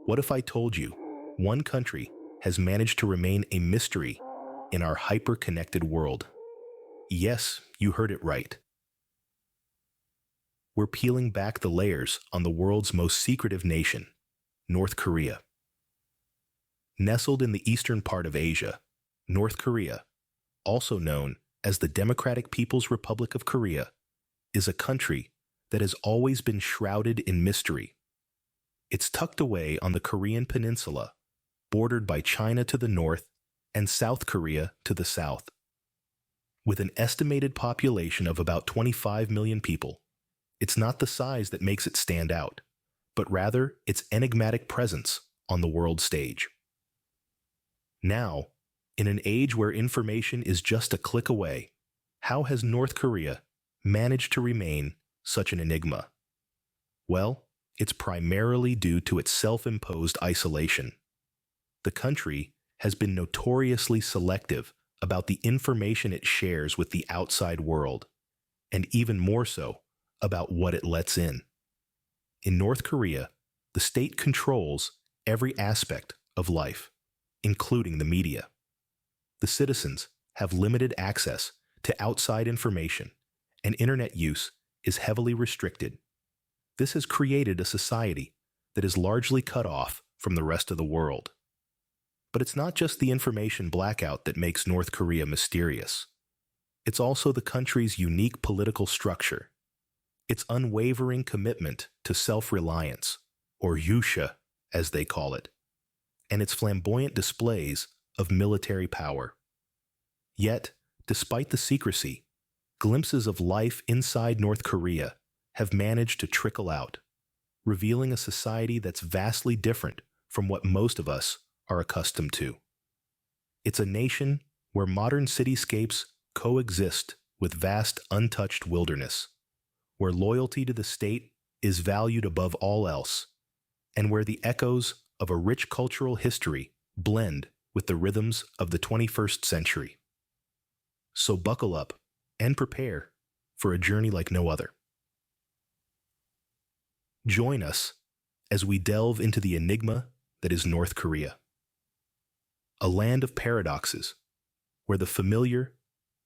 What if I told you one country has managed to remain a mystery in our hyper-connected world? Yes, you heard it right. We're peeling back the layers on the world's most secretive nation, North Korea. Nestled in the eastern part of Asia, North Korea, also known as the Democratic People's Republic of Korea, is a country that has always been shrouded in mystery. It's tucked away on the Korean peninsula, bordered by China to the north and South Korea to the south. With an estimated population of about 25 million people, it's not the size that makes it stand out, but rather its enigmatic presence on the world stage. Now, in an age where information is just a click away, how has North Korea managed to remain such an enigma? Well, it's primarily due to its self-imposed isolation. The country has been notoriously selective about the information it shares with the outside world, and even more so about what it lets in. In North Korea, the state controls every aspect of life, including the media. The citizens have limited access to outside information, and internet use is heavily restricted. This has created a society that is largely cut off from the rest of the world. But it's not just the information blackout that makes North Korea mysterious. It's also the country's unique political structure, its unwavering commitment to self-reliance, or yusha, as they call it, and its flamboyant displays of military power. Yet, despite the secrecy, glimpses of life inside North Korea have managed to trickle out, revealing a society that's vastly different from what most of us are accustomed to. It's a nation where modern cityscapes coexist with vast untouched wilderness, where loyalty to the state is valued above all else, and where the echoes of a rich cultural history blend with the rhythms of the 21st century. So buckle up and prepare for a journey like no other. Join us as we delve into the enigma that is North Korea, a land of paradoxes where the familiar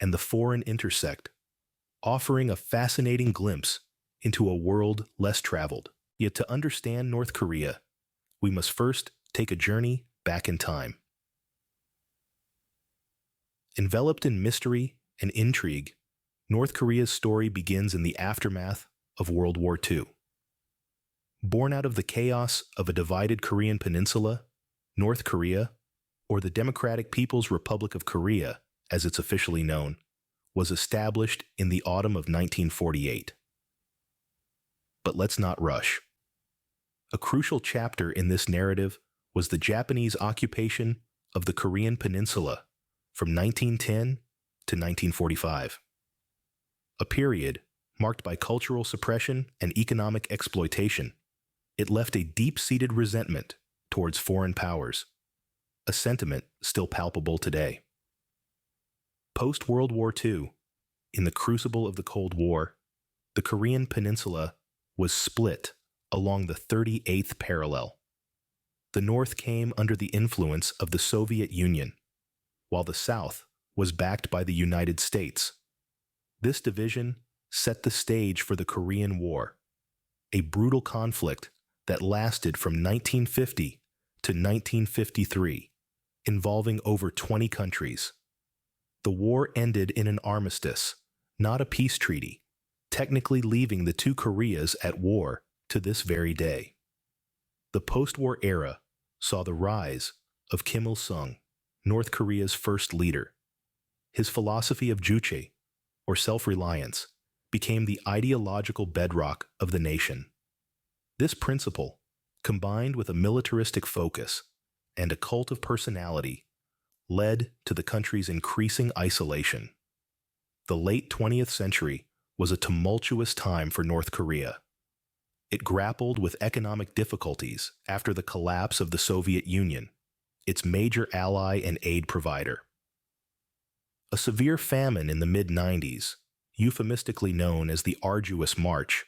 and the foreign intersect, offering a fascinating glimpse into a world less traveled. Yet to understand North Korea, we must first take a journey back in time. Enveloped in mystery and intrigue, North Korea's story begins in the aftermath of World War II. Born out of the chaos of a divided Korean peninsula, North Korea, or the Democratic People's Republic of Korea, as it's officially known, was established in the autumn of 1948. But let's not rush. A crucial chapter in this narrative was the Japanese occupation of the Korean peninsula from 1910 to 1945. A period marked by cultural suppression and economic exploitation. It left a deep-seated resentment towards foreign powers, a sentiment still palpable today. Post-World War II, in the crucible of the Cold War, the Korean peninsula was split along the 38th parallel. The North came under the influence of the Soviet Union, while the South was backed by the United States. This division set the stage for the Korean War, a brutal conflict that lasted from 1950 to 1953, involving over 20 countries. The war ended in an armistice, not a peace treaty, technically leaving the two Koreas at war to this very day. The post-war era saw the rise of Kim Il-sung, North Korea's first leader. His philosophy of juche, or self-reliance, became the ideological bedrock of the nation. This principle, combined with a militaristic focus and a cult of personality, led to the country's increasing isolation. The late 20th century was a tumultuous time for North Korea. It grappled with economic difficulties after the collapse of the Soviet Union, its major ally and aid provider. A severe famine in the mid-90s, euphemistically known as the Arduous March,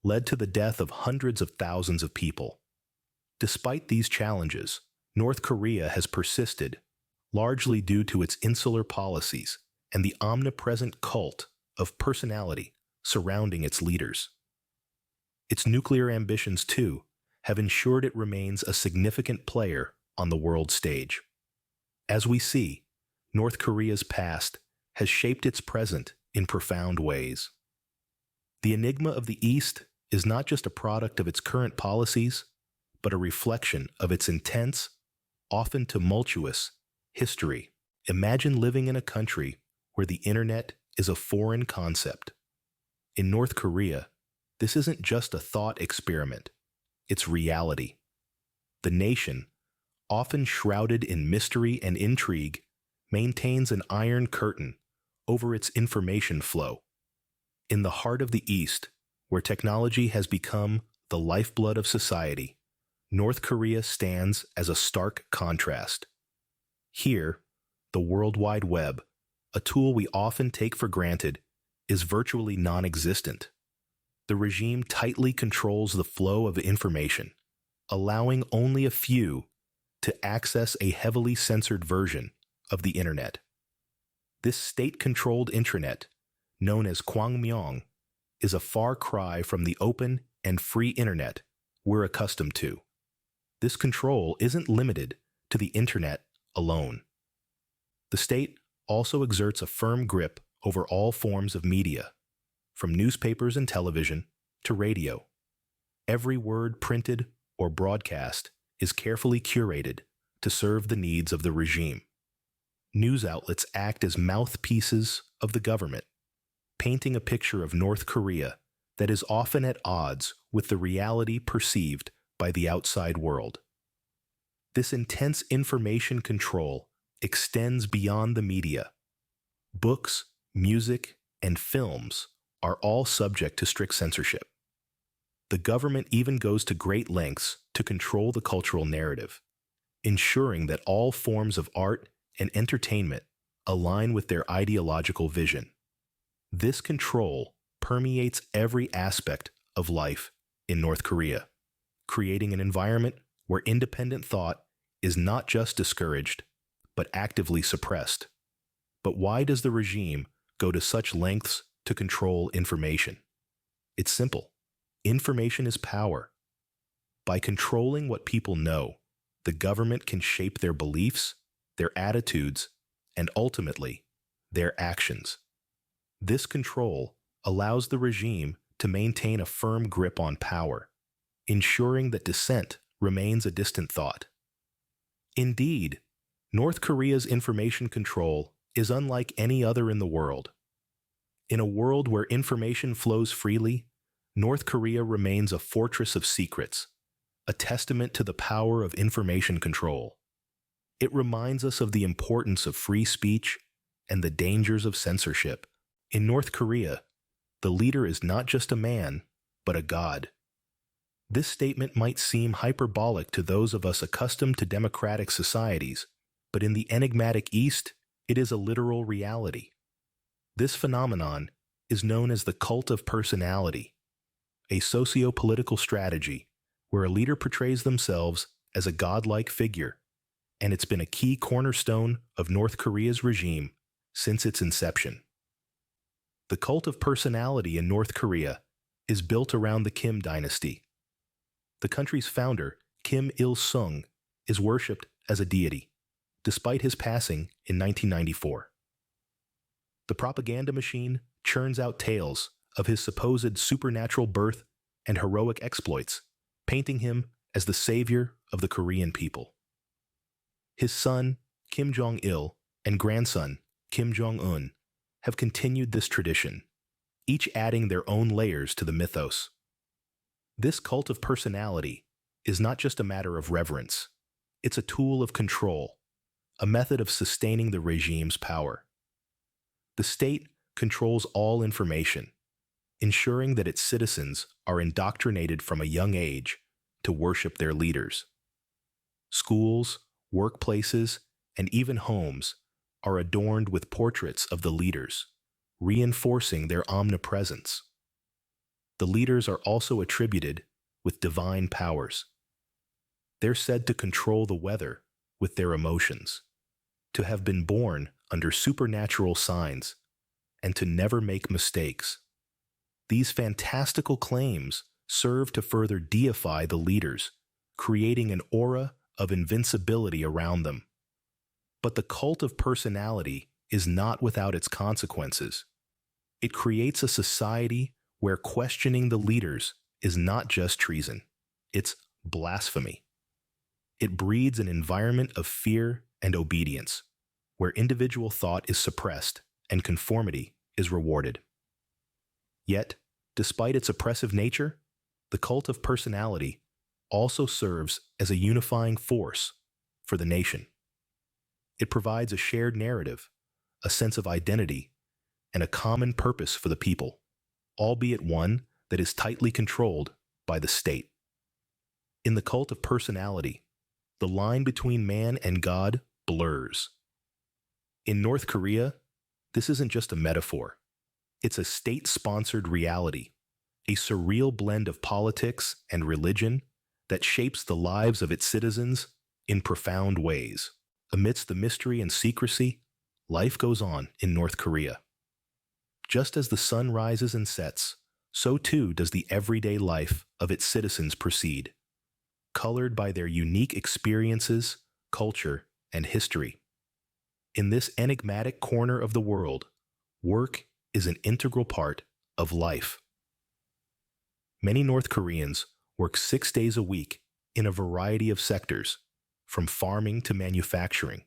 led to the death of hundreds of thousands of people. Despite these challenges, North Korea has persisted, largely due to its insular policies and the omnipresent cult of personality surrounding its leaders. Its nuclear ambitions, too, have ensured it remains a significant player on the world stage. As we see, North Korea's past has shaped its present in profound ways. The enigma of the East is not just a product of its current policies, but a reflection of its intense, often tumultuous, history. Imagine living in a country where the internet is a foreign concept. In North Korea, this isn't just a thought experiment, it's reality. The nation, often shrouded in mystery and intrigue, maintains an iron curtain over its information flow. In the heart of the East, where technology has become the lifeblood of society, North Korea stands as a stark contrast. Here, the World Wide Web, a tool we often take for granted, is virtually non-existent. The regime tightly controls the flow of information, allowing only a few to access a heavily censored version of the internet. This state-controlled intranet, known as Kwangmyong, is a far cry from the open and free internet we're accustomed to. This control isn't limited to the internet alone. The state also exerts a firm grip over all forms of media, from newspapers and television to radio. Every word printed or broadcast is carefully curated to serve the needs of the regime. News outlets act as mouthpieces of the government, painting a picture of North Korea that is often at odds with the reality perceived by the outside world. This intense information control extends beyond the media. Books, music, and films are all subject to strict censorship. The government even goes to great lengths to control the cultural narrative, ensuring that all forms of art and entertainment align with their ideological vision. This control permeates every aspect of life in North Korea, creating an environment where independent thought is not just discouraged, but actively suppressed. But why does the regime go to such lengths to control information? It's simple. Information is power. By controlling what people know, the government can shape their beliefs, their attitudes, and ultimately, their actions. This control allows the regime to maintain a firm grip on power, ensuring that dissent remains a distant thought. Indeed, North Korea's information control is unlike any other in the world. In a world where information flows freely, North Korea remains a fortress of secrets, a testament to the power of information control. It reminds us of the importance of free speech and the dangers of censorship. In North Korea, the leader is not just a man, but a god. This statement might seem hyperbolic to those of us accustomed to democratic societies, but in the enigmatic East, it is a literal reality. This phenomenon is known as the cult of personality, a socio-political strategy where a leader portrays themselves as a godlike figure, and it's been a key cornerstone of North Korea's regime since its inception. The cult of personality in North Korea is built around the Kim dynasty. The country's founder, Kim Il-sung, is worshipped as a deity, despite his passing in 1994. The propaganda machine churns out tales of his supposed supernatural birth and heroic exploits, painting him as the savior of the Korean people. His son, Kim Jong-il, and grandson, Kim Jong-un, have continued this tradition, each adding their own layers to the mythos. This cult of personality is not just a matter of reverence, it's a tool of control, a method of sustaining the regime's power. The state controls all information, ensuring that its citizens are indoctrinated from a young age to worship their leaders. Schools, workplaces, and even homes are adorned with portraits of the leaders, reinforcing their omnipresence. The leaders are also attributed with divine powers. They're said to control the weather with their emotions, to have been born under supernatural signs, and to never make mistakes. These fantastical claims serve to further deify the leaders, creating an aura of invincibility around them. But the cult of personality is not without its consequences. It creates a society where questioning the leaders is not just treason, it's blasphemy. It breeds an environment of fear and obedience, where individual thought is suppressed and conformity is rewarded. Yet, despite its oppressive nature, the cult of personality also serves as a unifying force for the nation. It provides a shared narrative, a sense of identity, and a common purpose for the people, albeit one that is tightly controlled by the state. In the cult of personality, the line between man and God blurs. In North Korea, this isn't just a metaphor. It's a state-sponsored reality, a surreal blend of politics and religion that shapes the lives of its citizens in profound ways. Amidst the mystery and secrecy, life goes on in North Korea. Just as the sun rises and sets, so too does the everyday life of its citizens proceed, colored by their unique experiences, culture, and history. In this enigmatic corner of the world, work is an integral part of life. Many North Koreans work 6 days a week in a variety of sectors, from farming to manufacturing,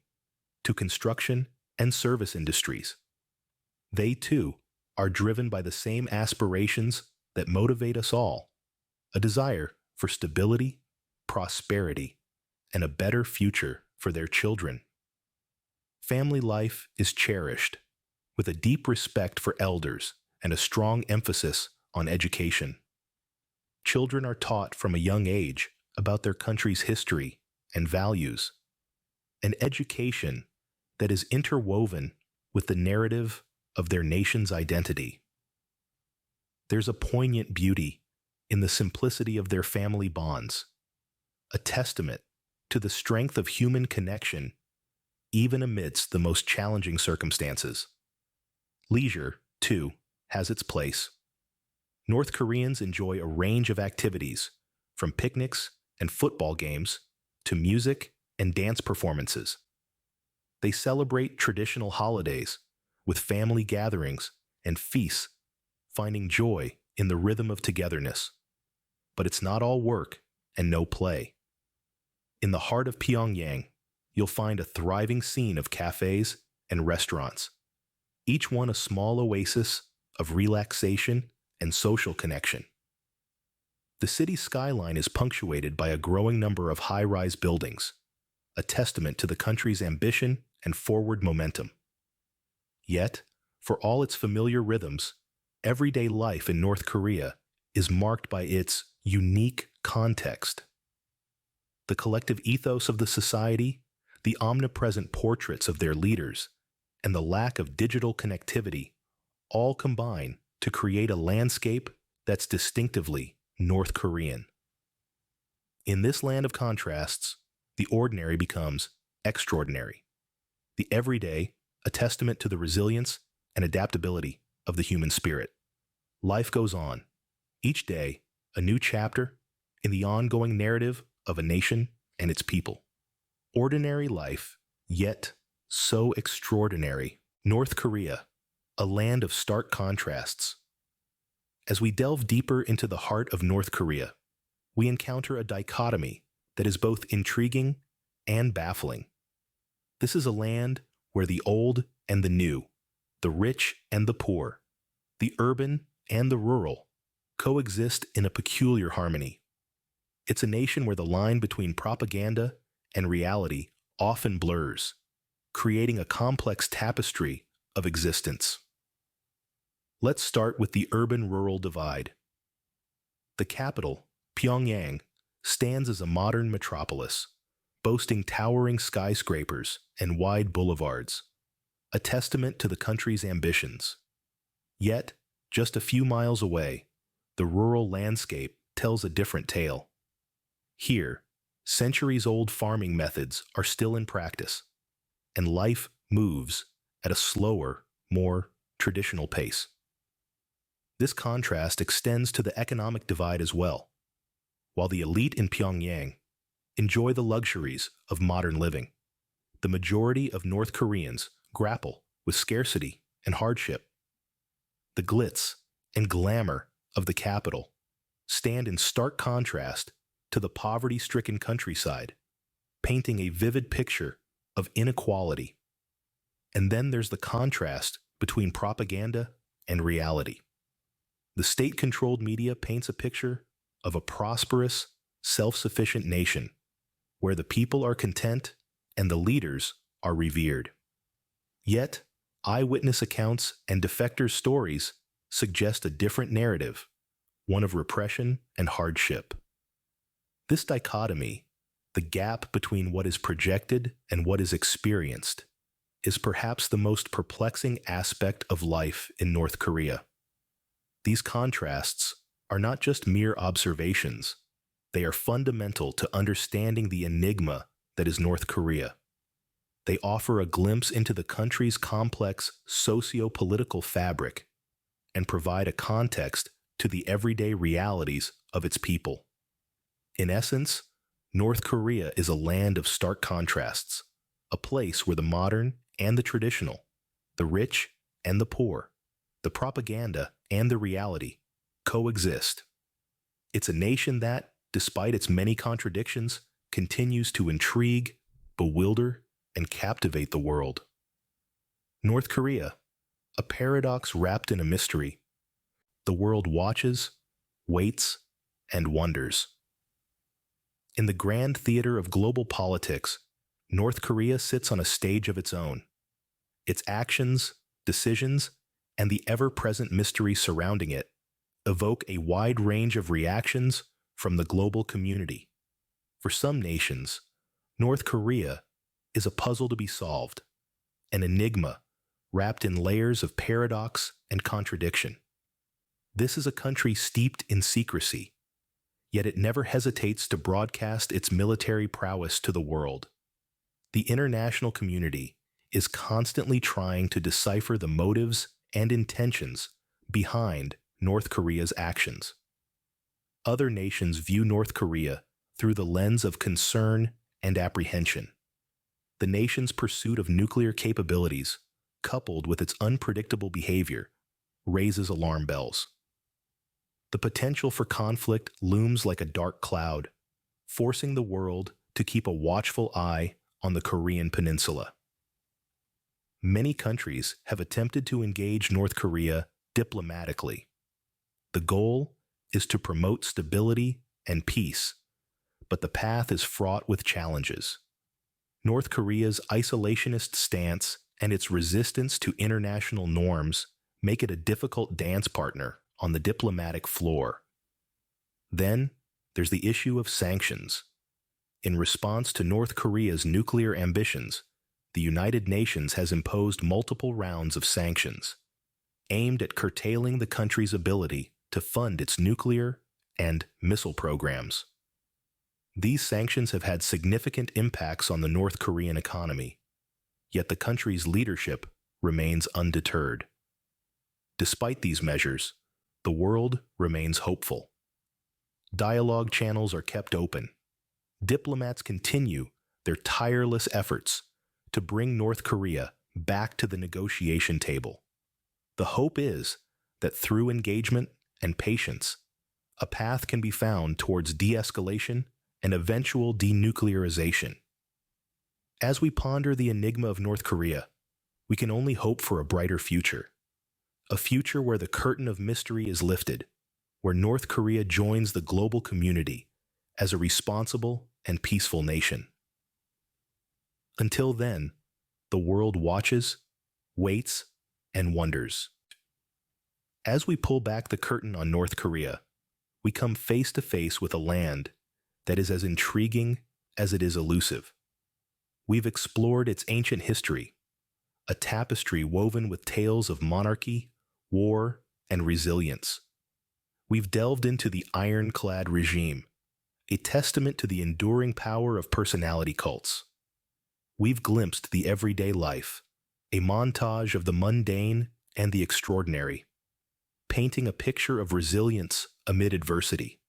to construction and service industries. They, too, are driven by the same aspirations that motivate us all, a desire for stability, prosperity, and a better future for their children. Family life is cherished, with a deep respect for elders and a strong emphasis on education. Children are taught from a young age about their country's history and values, an education that is interwoven with the narrative of their nation's identity. There's a poignant beauty in the simplicity of their family bonds, a testament to the strength of human connection even amidst the most challenging circumstances. Leisure, too, has its place. North Koreans enjoy a range of activities, from picnics and football games to music and dance performances. They celebrate traditional holidays with family gatherings and feasts, finding joy in the rhythm of togetherness. But it's not all work and no play. In the heart of Pyongyang, you'll find a thriving scene of cafes and restaurants, each one a small oasis of relaxation and social connection. The city's skyline is punctuated by a growing number of high-rise buildings, a testament to the country's ambition and forward momentum. Yet, for all its familiar rhythms, everyday life in North Korea is marked by its unique context. The collective ethos of the society, the omnipresent portraits of their leaders, and the lack of digital connectivity all combine to create a landscape that's distinctively North Korean. In this land of contrasts, the ordinary becomes extraordinary. The everyday, a testament to the resilience and adaptability of the human spirit. Life goes on, each day a new chapter in the ongoing narrative of a nation and its people. Ordinary life, yet so extraordinary. North Korea, a land of stark contrasts. As we delve deeper into the heart of North Korea, we encounter a dichotomy that is both intriguing and baffling. This is a land where the old and the new, the rich and the poor, the urban and the rural, coexist in a peculiar harmony. It's a nation where the line between propaganda and reality often blurs, creating a complex tapestry of existence. Let's start with the urban-rural divide. The capital, Pyongyang, stands as a modern metropolis, boasting towering skyscrapers and wide boulevards, a testament to the country's ambitions. Yet, just a few miles away, the rural landscape tells a different tale. Here, centuries-old farming methods are still in practice, and life moves at a slower, more traditional pace. This contrast extends to the economic divide as well. While the elite in Pyongyang enjoy the luxuries of modern living, the majority of North Koreans grapple with scarcity and hardship. The glitz and glamour of the capital stand in stark contrast to the poverty-stricken countryside, painting a vivid picture of inequality. And then there's the contrast between propaganda and reality. The state-controlled media paints a picture of a prosperous, self-sufficient nation where the people are content and the leaders are revered. Yet, eyewitness accounts and defectors' stories suggest a different narrative, one of repression and hardship. This dichotomy, the gap between what is projected and what is experienced, is perhaps the most perplexing aspect of life in North Korea. These contrasts are not just mere observations, they are fundamental to understanding the enigma that is North Korea. They offer a glimpse into the country's complex socio-political fabric and provide a context to the everyday realities of its people. In essence, North Korea is a land of stark contrasts, a place where the modern and the traditional, the rich and the poor, the propaganda and the reality coexist. It's a nation that, despite its many contradictions, continues to intrigue, bewilder, and captivate the world. North Korea, a paradox wrapped in a mystery. The world watches, waits, and wonders. In the grand theater of global politics, North Korea sits on a stage of its own. Its actions, decisions, and the ever-present mystery surrounding it evoke a wide range of reactions from the global community. For some nations, North Korea is a puzzle to be solved, an enigma wrapped in layers of paradox and contradiction. This is a country steeped in secrecy, yet it never hesitates to broadcast its military prowess to the world. The international community is constantly trying to decipher the motives and intentions behind North Korea's actions. Other nations view North Korea through the lens of concern and apprehension. The nation's pursuit of nuclear capabilities, coupled with its unpredictable behavior, raises alarm bells. The potential for conflict looms like a dark cloud, forcing the world to keep a watchful eye on the Korean peninsula. Many countries have attempted to engage North Korea diplomatically. The goal is to promote stability and peace, but the path is fraught with challenges. North Korea's isolationist stance and its resistance to international norms make it a difficult dance partner on the diplomatic floor. Then, there's the issue of sanctions. In response to North Korea's nuclear ambitions, the United Nations has imposed multiple rounds of sanctions, aimed at curtailing the country's ability to fund its nuclear and missile programs. These sanctions have had significant impacts on the North Korean economy, yet the country's leadership remains undeterred. Despite these measures, the world remains hopeful. Dialogue channels are kept open. Diplomats continue their tireless efforts to bring North Korea back to the negotiation table. The hope is that through engagement and patience, a path can be found towards de-escalation and eventual denuclearization. As we ponder the enigma of North Korea, we can only hope for a brighter future. A future where the curtain of mystery is lifted, where North Korea joins the global community as a responsible and peaceful nation. Until then, the world watches, waits, and wonders. As we pull back the curtain on North Korea, we come face to face with a land that is as intriguing as it is elusive. We've explored its ancient history, a tapestry woven with tales of monarchy, war, and resilience. We've delved into the ironclad regime, a testament to the enduring power of personality cults. We've glimpsed the everyday life, a montage of the mundane and the extraordinary, painting a picture of resilience amid adversity.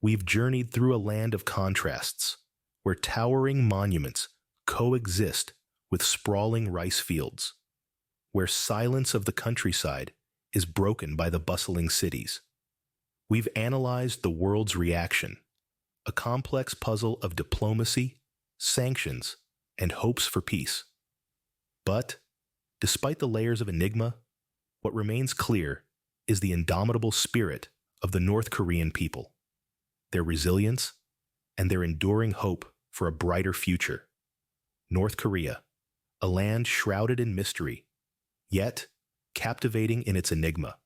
We've journeyed through a land of contrasts, where towering monuments coexist with sprawling rice fields, where silence of the countryside is broken by the bustling cities. We've analyzed the world's reaction, a complex puzzle of diplomacy, sanctions, and hopes for peace. But, despite the layers of Enigma, what remains clear is the indomitable spirit of the North Korean people, their resilience, and their enduring hope for a brighter future. North Korea, a land shrouded in mystery, yet captivating in its enigma.